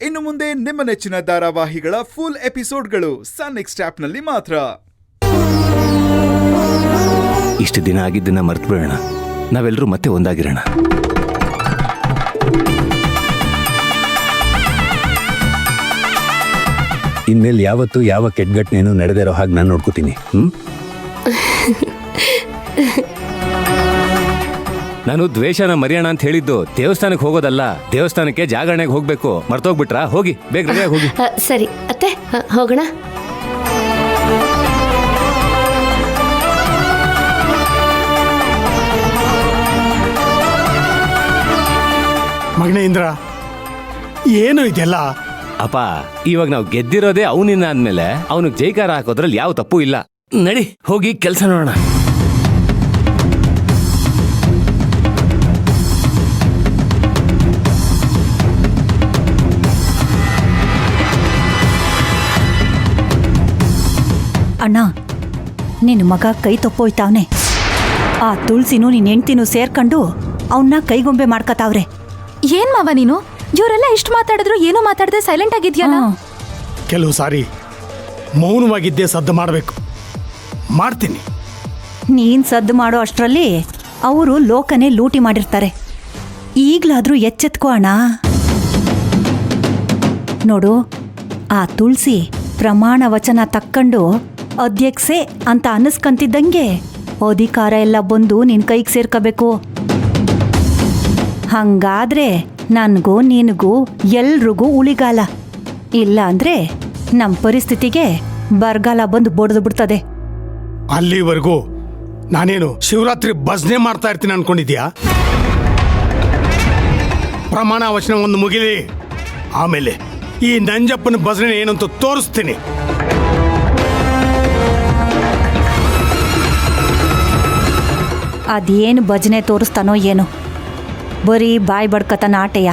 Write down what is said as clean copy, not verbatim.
ಇನ್ನು ಮುಂದೆ ನಿಮ್ಮ ನೆಚ್ಚಿನ ಧಾರಾವಾಹಿಗಳ ಫುಲ್ ಎಪಿಸೋಡ್ಗಳು ಸನ್ ನೆಕ್ಸ್ಟ್ ಆಪ್ನಲ್ಲಿ ಮಾತ್ರ. ಇಷ್ಟು ದಿನ ಆಗಿದ್ದನ್ನ ಮರ್ತು ಬಿಡೋಣ, ನಾವೆಲ್ಲರೂ ಮತ್ತೆ ಒಂದಾಗಿರೋಣ. ಇನ್ಮೇಲೆ ಯಾವತ್ತೂ ಯಾವ ಕೆಟ್ಘಟನೆಯನ್ನು ನಡೆದಿರೋ ಹಾಗೆ ನಾನು ನೋಡ್ಕೋತೀನಿ. ನಾನು ದ್ವೇಷನ ಮರಿಯೋಣ ಅಂತ ಹೇಳಿದ್ದು ದೇವಸ್ಥಾನಕ್ಕೆ ಹೋಗೋದಲ್ಲ, ದೇವಸ್ಥಾನಕ್ಕೆ ಜಾಗರಣೆಗೆ ಹೋಗ್ಬೇಕು. ಮರ್ತೋಗ್ಬಿಟ್ರಾ? ಹೋಗಿ ಬೇಗ ರೆಡಿಯಾಗಿ ಹೋಗಿ. ಸರಿ ಅತ್ತೆ, ಹೋಗೋಣ. ಮಗನೇ ಇಂದ್ರ, ಏನು ಇದೆಲ್ಲ? ಅಪ್ಪ, ಇವಾಗ ನಾವು ಗೆದ್ದಿರೋದೇ ಅವನಿಂದ ಅಂದ್ಮೇಲೆ ಅವನಿಗೆ ಜೈಕಾರ ಹಾಕೋದ್ರಲ್ಲಿ ಯಾವ ತಪ್ಪು ಇಲ್ಲ. ನಡಿ ಹೋಗಿ ಕೆಲಸ ನೋಡೋಣ. ಅಣ್ಣ, ನಿನ್ನ ಮಗ ಕೈ ತಪ್ಪೋಯ್ತಾವ್ನೆ. ಆ ತುಳಸಿನೂ ನಿನ್ನ ಹೆಂಡ್ತಿನೂ ಸೇರ್ಕೊಂಡು ಅವನ್ನ ಕೈಗೊಂಬೆ ಮಾಡ್ಕತಾವ್ರೆ. ಏನ್ ಮಾವ ನೀನು? ಇವರೆಲ್ಲ ಇಷ್ಟು ಮಾತಾಡಿದ್ರು ಏನೋ ಮಾತಾಡದೆ ಸೈಲೆಂಟ್ ಆಗಿದ್ಯಲ್ಲ. ಕೆಲವು ಸಾರಿ ಮೌನವಾಗಿದ್ದೇ ಸದ್ದು ಮಾಡಬೇಕು. ಮಾಡ್ತೀನಿ. ನೀನ್ ಸದ್ದು ಮಾಡೋ ಅಷ್ಟರಲ್ಲಿ ಅವರು ಲೋಕನೇ ಲೂಟಿ ಮಾಡಿರ್ತಾರೆ. ಈಗ್ಲಾದ್ರೂ ಎಚ್ಚೆತ್ಕೋ ಅಣ್ಣ. ನೋಡು, ಆ ತುಳಸಿ ಪ್ರಮಾಣ ವಚನ ತಕ್ಕಂಡು ಅಧ್ಯಕ್ಷೆ ಅಂತ ಅನ್ನಿಸ್ಕಂತಿದ್ದಂಗೆ ಅಧಿಕಾರ ಎಲ್ಲ ಬಂದು ನಿನ್ ಕೈಗೆ ಸೇರ್ಕೋಬೇಕು. ಹಂಗಾದ್ರೆ ನನಗೂ ನಿನಗೂ ಎಲ್ರಿಗೂ ಉಳಿಗಾಲ. ಇಲ್ಲ ಅಂದ್ರೆ ನಮ್ಮ ಪರಿಸ್ಥಿತಿಗೆ ಬರಗಾಲ ಬಂದು ಬಡ್ದು ಬಿಡ್ತದೆ. ಅಲ್ಲಿವರೆಗೂ ನಾನೇನು ಶಿವರಾತ್ರಿ ಭಜನೆ ಮಾಡ್ತಾ ಇರ್ತೀನಿ ಅನ್ಕೊಂಡಿದ್ಯಾ? ಪ್ರಮಾಣ ವಚನ ಒಂದು ಮುಗಿಲಿ, ಆಮೇಲೆ ಈ ನಂಜಪ್ಪನ ಭಜನೆ ಏನಂತ ತೋರಿಸ್ತೀನಿ. ಅದೇನು ಭಜನೆ ತೋರಿಸ್ತಾನೋ ಏನೋ, ಬರೀ ಬಾಯ್ ಬಡ್ಕತನ ಆಟೆಯ.